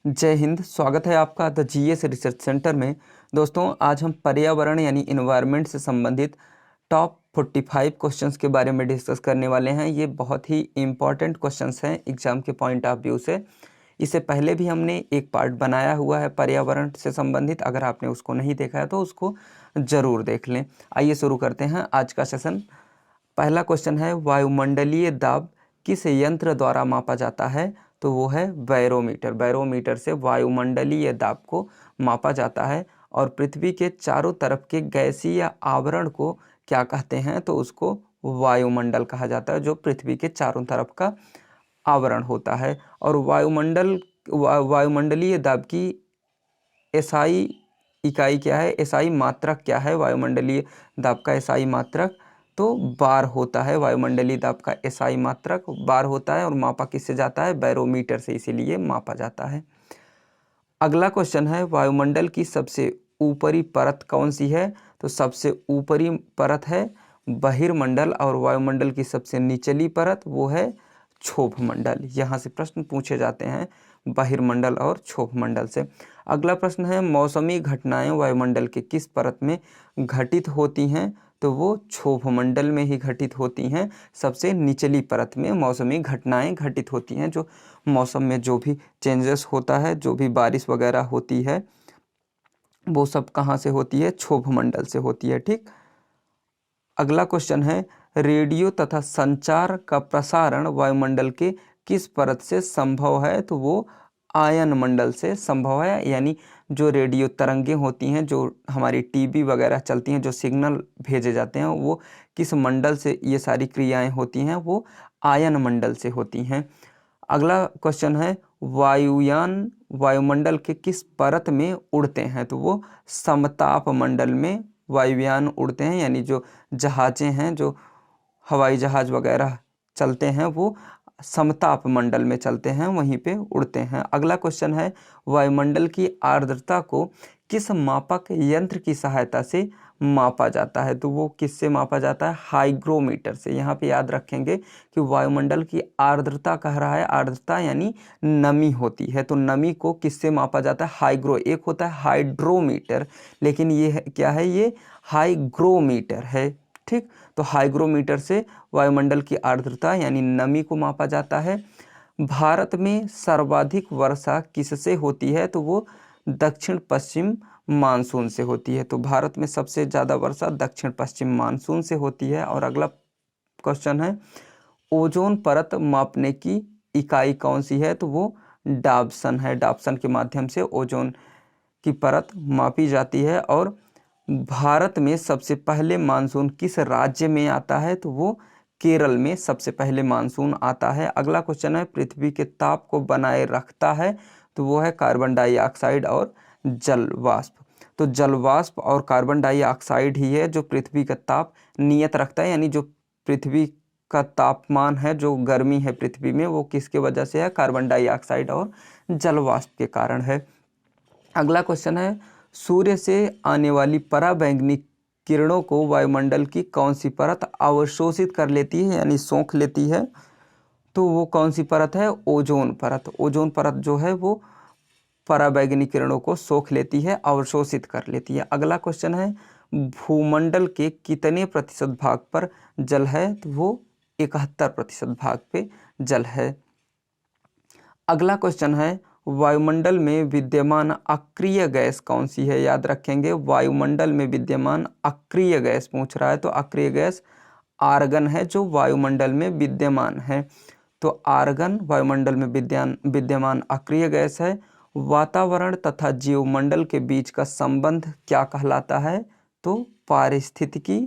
जय हिंद। स्वागत है आपका द जीएस रिसर्च सेंटर में। दोस्तों, आज हम पर्यावरण यानी इन्वायरमेंट से संबंधित टॉप 45 क्वेश्चंस के बारे में डिस्कस करने वाले हैं। ये बहुत ही इम्पॉर्टेंट क्वेश्चंस हैं एग्जाम के पॉइंट ऑफ व्यू से। इससे पहले भी हमने एक पार्ट बनाया हुआ है पर्यावरण से संबंधित, अगर आपने उसको नहीं देखा है तो उसको ज़रूर देख लें। आइए शुरू करते हैं आज का सेशन। पहला क्वेश्चन है, वायुमंडलीय दाब किस यंत्र द्वारा मापा जाता है? तो वो है बैरोमीटर। बैरोमीटर से वायुमंडलीय दाब को मापा जाता है। और पृथ्वी के चारों तरफ के गैसीय आवरण को क्या कहते हैं? तो उसको वायुमंडल कहा जाता है, जो पृथ्वी के चारों तरफ का आवरण होता है। और वायुमंडलीय दाब की एसआई इकाई क्या है? एसआई मात्रक क्या है? वायुमंडलीय दाब का एसआई मात्रक तो बार होता है। वायुमंडलीय दाब का एसआई मात्रक बार होता है। और मापा किससे जाता है? बैरोमीटर से, इसीलिए मापा जाता है। अगला क्वेश्चन है, वायुमंडल की सबसे ऊपरी परत कौन सी है? तो सबसे ऊपरी परत है बहिर्मंडल। और वायुमंडल की सबसे निचली परत वो है क्षोभमंडल। यहाँ से प्रश्न पूछे जाते हैं बहिर्मंडल और क्षोभमंडल से। अगला प्रश्न है, मौसमी घटनाएं वायुमंडल के किस परत में घटित होती हैं? तो वो क्षोभमंडल में ही घटित होती हैं। सबसे निचली परत में मौसमी घटनाएं घटित होती हैं। जो मौसम में जो भी चेंजेस होता है, जो भी बारिश वगैरह होती है, वो सब कहाँ से होती है? क्षोभमंडल से होती है। ठीक। अगला क्वेश्चन है, रेडियो तथा संचार का प्रसारण वायुमंडल के किस परत से संभव है? तो वो आयन मंडल से संभव है। यानी जो रेडियो तरंगें होती हैं, जो हमारी टीवी वगैरह चलती हैं, जो सिग्नल भेजे जाते हैं, वो किस मंडल से ये सारी क्रियाएं होती हैं? वो आयन मंडल से होती हैं। अगला क्वेश्चन है, वायुयान वायुमंडल के किस परत में उड़ते हैं? तो वो समताप मंडल में वायुयान उड़ते हैं। यानी जो जहाज़ें हैं, जो हवाई जहाज़ वगैरह चलते हैं, वो समताप मंडल में चलते हैं, वहीं पे उड़ते हैं। अगला क्वेश्चन है, वायुमंडल की आर्द्रता को किस मापक यंत्र की सहायता से मापा जाता है? तो वो किससे मापा जाता है? हाइग्रोमीटर से। यहाँ पे याद रखेंगे कि वायुमंडल की आर्द्रता कह रहा है, आर्द्रता यानी नमी होती है। तो नमी को किससे मापा जाता है? एक होता है हाइड्रोमीटर, लेकिन ये क्या है? ये हाइग्रोमीटर है। ठीक। तो हाइग्रोमीटर से वायुमंडल की आर्द्रता यानी नमी को मापा जाता है। भारत में सर्वाधिक वर्षा किससे होती है? तो वो दक्षिण पश्चिम मानसून से होती है। तो भारत में सबसे ज़्यादा वर्षा दक्षिण पश्चिम मानसून से होती है। और अगला क्वेश्चन है, ओजोन परत मापने की इकाई कौन सी है? तो वो डाबसन है। डाबसन के माध्यम से ओजोन की परत मापी जाती है। और भारत में सबसे पहले मानसून किस राज्य में आता है? तो वो केरल में सबसे पहले मानसून आता है। अगला क्वेश्चन है, पृथ्वी के ताप को बनाए रखता है? तो वो है कार्बन डाइऑक्साइड और जल वाष्प। तो जल वाष्प और कार्बन डाइऑक्साइड ही है जो पृथ्वी का ताप नियत रखता है। यानी जो पृथ्वी का तापमान है, जो गर्मी है पृथ्वी में, वो किसके वजह से है? कार्बन डाइऑक्साइड और जल वाष्प के कारण है। अगला क्वेश्चन है, सूर्य से आने वाली पराबैंगनी किरणों को वायुमंडल की कौन सी परत अवशोषित कर लेती है, यानी सोख लेती है? तो वो कौन सी परत है? ओजोन परत। ओजोन परत जो है वो पराबैंगनी किरणों को सोख लेती है, अवशोषित कर लेती है। अगला क्वेश्चन है, भूमंडल के कितने प्रतिशत भाग पर जल है? तो वो 71% भाग पे जल है। अगला क्वेश्चन है, वायुमंडल में विद्यमान अक्रिय गैस कौन सी है? याद रखेंगे, वायुमंडल में विद्यमान अक्रिय गैस पूछ रहा है। तो अक्रिय गैस आर्गन है, जो वायुमंडल में विद्यमान है। तो आर्गन वायुमंडल में विद्यमान अक्रिय गैस है। वातावरण तथा जीवमंडल के बीच का संबंध क्या कहलाता है? तो पारिस्थितिकी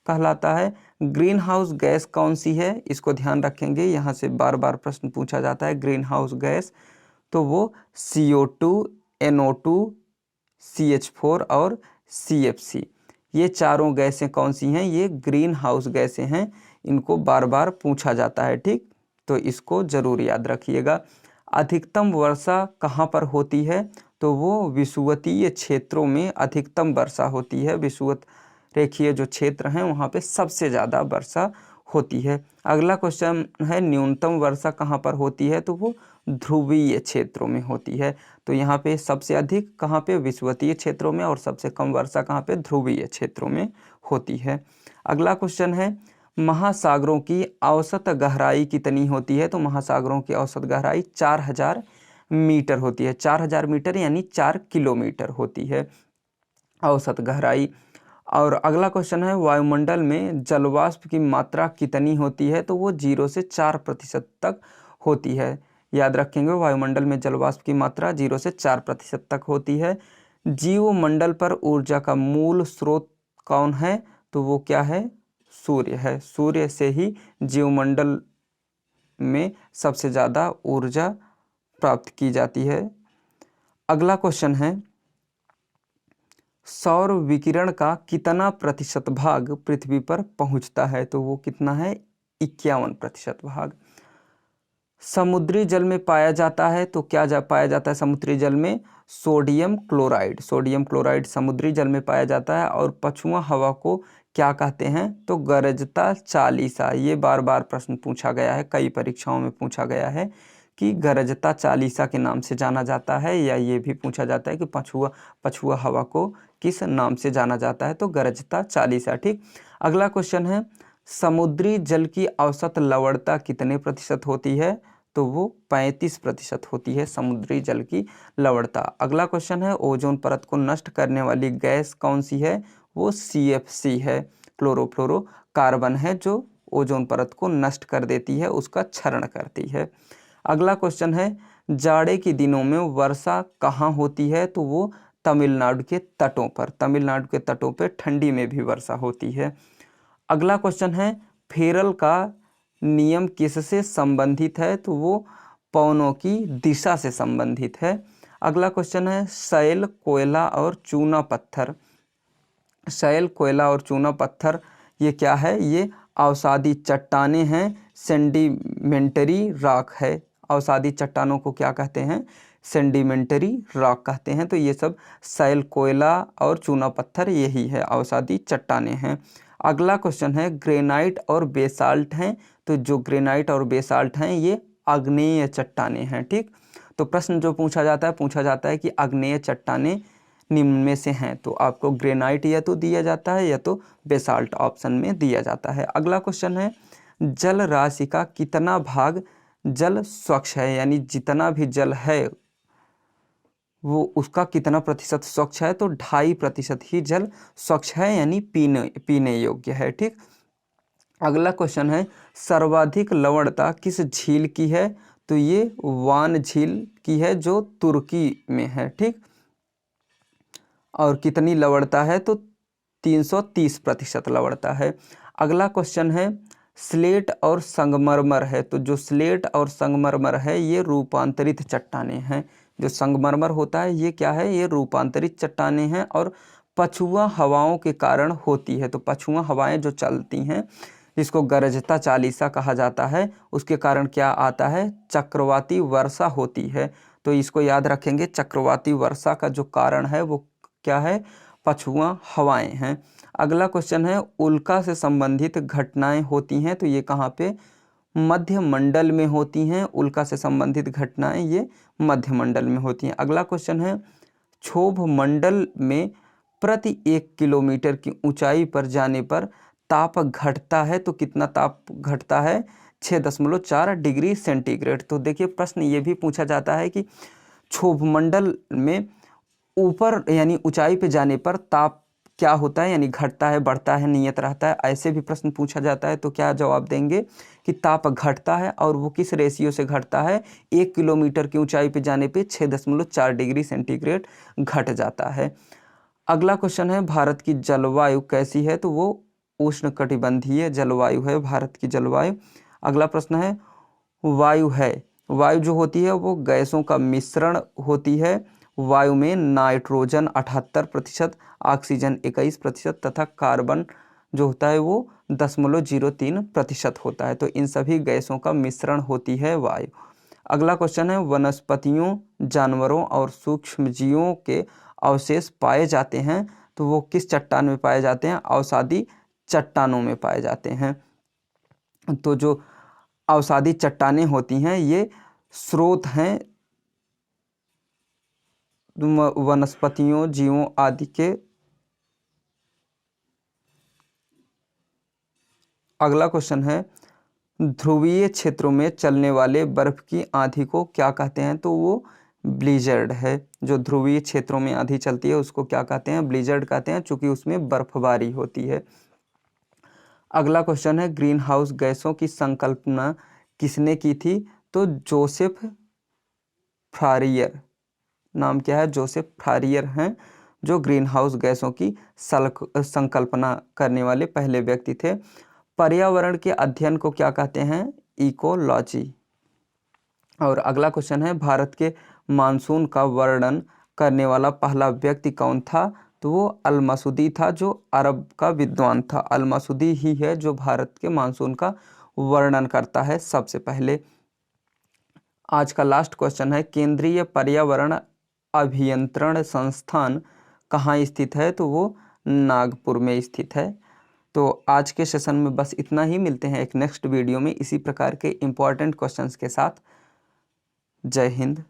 कहलाता है। ग्रीन हाउस गैस कौन सी है? इसको ध्यान रखेंगे, यहाँ से बार बार प्रश्न पूछा जाता है। ग्रीन हाउस गैस तो वो CO2, NO2, CH4 और CFC, ये चारों गैसें कौन सी हैं? ये ग्रीन हाउस गैसें हैं। इनको बार बार पूछा जाता है। ठीक। तो इसको जरूर याद रखिएगा। अधिकतम वर्षा कहाँ पर होती है? तो वो विषुवतीय क्षेत्रों में अधिकतम वर्षा होती है। विषुवत रेखीय जो क्षेत्र हैं, वहाँ पे सबसे ज़्यादा वर्षा होती है। अगला क्वेश्चन है न्यूनतम वर्षा कहाँ पर होती है, तो वो ध्रुवीय क्षेत्रों में होती है। तो यहाँ पे सबसे अधिक कहाँ पे, विषुवतीय क्षेत्रों में, और सबसे कम वर्षा कहाँ पे, ध्रुवीय क्षेत्रों में होती है। अगला क्वेश्चन है महासागरों की औसत गहराई कितनी होती है, तो महासागरों की औसत गहराई 4000 मीटर होती है। 4000 मीटर यानी 4 किलोमीटर होती है औसत गहराई। और अगला क्वेश्चन है वायुमंडल में जलवाष्प की मात्रा कितनी होती है, तो वो 0 से 4% तक होती है। याद रखेंगे, वायुमंडल में जलवाष्प की मात्रा 0 से 4% तक होती है। जीवमंडल पर ऊर्जा का मूल स्रोत कौन है, तो वो क्या है, सूर्य है। सूर्य से ही जीवमंडल में सबसे ज़्यादा ऊर्जा प्राप्त की जाती है। अगला क्वेश्चन है सौर विकिरण का कितना प्रतिशत भाग पृथ्वी पर पहुंचता है, तो वो कितना है, 51% भाग। समुद्री जल में पाया जाता है, तो क्या पाया जाता है समुद्री जल में, सोडियम क्लोराइड। सोडियम क्लोराइड समुद्री जल में पाया जाता है। और पछुआ हवा को क्या कहते हैं, तो गरजता चालीसा। ये बार बार प्रश्न पूछा गया है, कई परीक्षाओं में पूछा गया है कि गरजता चालीसा के नाम से जाना जाता है, या ये भी पूछा जाता है कि पछुआ हवा को किस नाम से जाना जाता है, तो गरजता चालीसा। ठीक। अगला क्वेश्चन है समुद्री जल की औसत लवणता कितने प्रतिशत होती है, तो वो 35% होती है समुद्री जल की लवणता। अगला क्वेश्चन है ओजोन परत को नष्ट करने वाली गैस कौन सी है, वो CFC है, क्लोरोफ्लोरोकार्बन है, जो ओजोन परत को नष्ट कर देती है, उसका क्षरण करती है। अगला क्वेश्चन है जाड़े के दिनों में वर्षा कहाँ होती है, तो वो तमिलनाडु के तटों पर। तमिलनाडु के तटों पर ठंडी में भी वर्षा होती है। अगला क्वेश्चन है फेरल का नियम किससे संबंधित है, तो वो पवनों की दिशा से संबंधित है। अगला क्वेश्चन है शैल, कोयला और चूना पत्थर। शैल, कोयला और चूना पत्थर ये क्या है, ये अवसादी चट्टानें हैं, सेंडिमेंटरी रॉक है। अवसादी चट्टानों को क्या कहते हैं, सेंडिमेंटरी रॉक कहते हैं। तो ये सब शैल, कोयला और चूना पत्थर यही है, अवसादी चट्टानें हैं। अगला क्वेश्चन है ग्रेनाइट और बेसाल्ट हैं, तो जो ग्रेनाइट और बेसाल्ट हैं ये आग्नेय चट्टानें हैं। ठीक। तो प्रश्न जो पूछा जाता है कि आग्नेय चट्टानें निम्न में से हैं, तो आपको ग्रेनाइट या तो दिया जाता है या तो बेसाल्ट ऑप्शन में दिया जाता है। अगला क्वेश्चन है जल राशि का कितना भाग जल स्वच्छ है, यानी जितना भी जल है वो उसका कितना प्रतिशत स्वच्छ है, तो 2.5% ही जल स्वच्छ है, यानी पीने योग्य है। ठीक। अगला क्वेश्चन है सर्वाधिक लवणता किस झील की है, तो ये वान झील की है, जो तुर्की में है। ठीक। और कितनी लवणता है, तो 330% लवणता है। अगला क्वेश्चन है स्लेट और संगमरमर है, तो जो स्लेट और संगमरमर है ये रूपांतरित चट्टानें हैं। जो संगमरमर होता है ये क्या है, ये रूपांतरित चट्टानें हैं और पछुआ हवाओं के कारण होती है। तो पछुआ हवाएं जो चलती हैं जिसको गरजता चालीसा कहा जाता है, उसके कारण क्या आता है, चक्रवाती वर्षा होती है। तो इसको याद रखेंगे, चक्रवाती वर्षा का जो कारण है वो क्या है, पछुआ हवाएं हैं। अगला क्वेश्चन है उल्का से संबंधित घटनाएं होती हैं, तो ये कहाँ पे, मध्य मंडल में होती हैं। उल्का से संबंधित घटनाएं ये मध्य मंडल में होती हैं। अगला क्वेश्चन है क्षोभ मंडल में प्रति 1 किलोमीटर की ऊंचाई पर जाने पर ताप घटता है, तो कितना ताप घटता है, 6.4 डिग्री सेंटीग्रेड। तो देखिए प्रश्न ये भी पूछा जाता है कि क्षोभ मंडल में ऊपर यानी ऊंचाई पे जाने पर ताप क्या होता है, यानी घटता है, बढ़ता है, नियत रहता है, ऐसे भी प्रश्न पूछा जाता है। तो क्या जवाब देंगे कि ताप घटता है, और वो किस रेशियो से घटता है, 1 किलोमीटर की ऊंचाई पे जाने पे 6.4 डिग्री सेंटीग्रेड घट जाता है। अगला क्वेश्चन है भारत की जलवायु कैसी है, तो वो उष्णकटिबंधीय जलवायु है भारत की जलवायु। अगला प्रश्न है वायु है, वायु जो होती है वो गैसों का मिश्रण होती है। वायु में नाइट्रोजन 78%, ऑक्सीजन 21% तथा कार्बन जो होता है वो 0.03% होता है। तो इन सभी गैसों का मिश्रण होती है वायु। अगला क्वेश्चन है वनस्पतियों, जानवरों और सूक्ष्मजीवों के अवशेष पाए जाते हैं, तो वो किस चट्टान में पाए जाते हैं, अवसादी चट्टानों में पाए जाते हैं। तो जो अवसादी चट्टानें होती हैं ये स्रोत हैं वनस्पतियों, जीवों आदि के। अगला क्वेश्चन है, ध्रुवीय क्षेत्रों में चलने वाले बर्फ की आंधी को क्या कहते हैं? तो वो ब्लीजर्ड है। जो ध्रुवीय क्षेत्रों में आंधी चलती है उसको क्या कहते हैं? ब्लीजर्ड कहते हैं, चूंकि उसमें बर्फबारी होती है। अगला क्वेश्चन है, ग्रीन हाउस गैसों की संकल्पना किसने की थी? तो जोसेफ फारियर। नाम क्या है? जोसेफ फारियर हैं, जो ग्रीन हाउस गैसों की संकल्पना करने वाले पहले व्यक्ति थे। पर्यावरण के अध्ययन को क्या कहते हैं? इकोलॉजी। और अगला क्वेश्चन है, भारत के मानसून का वर्णन करने वाला पहला व्यक्ति कौन था? तो वो अल-मसूदी था, जो अरब का विद्वान था। अल-मसूदी ही है जो भारत के मानसून का वर्णन करता है सबसे पहले। आज का लास्ट क्वेश्चन है, केंद्रीय पर्यावरण अभियंत्रण संस्थान कहाँ स्थित है? तो वो नागपुर में स्थित है। तो आज के सेशन में बस इतना ही। मिलते हैं एक नेक्स्ट वीडियो में इसी प्रकार के इम्पोर्टेंट क्वेश्चंस के साथ। जय हिंद।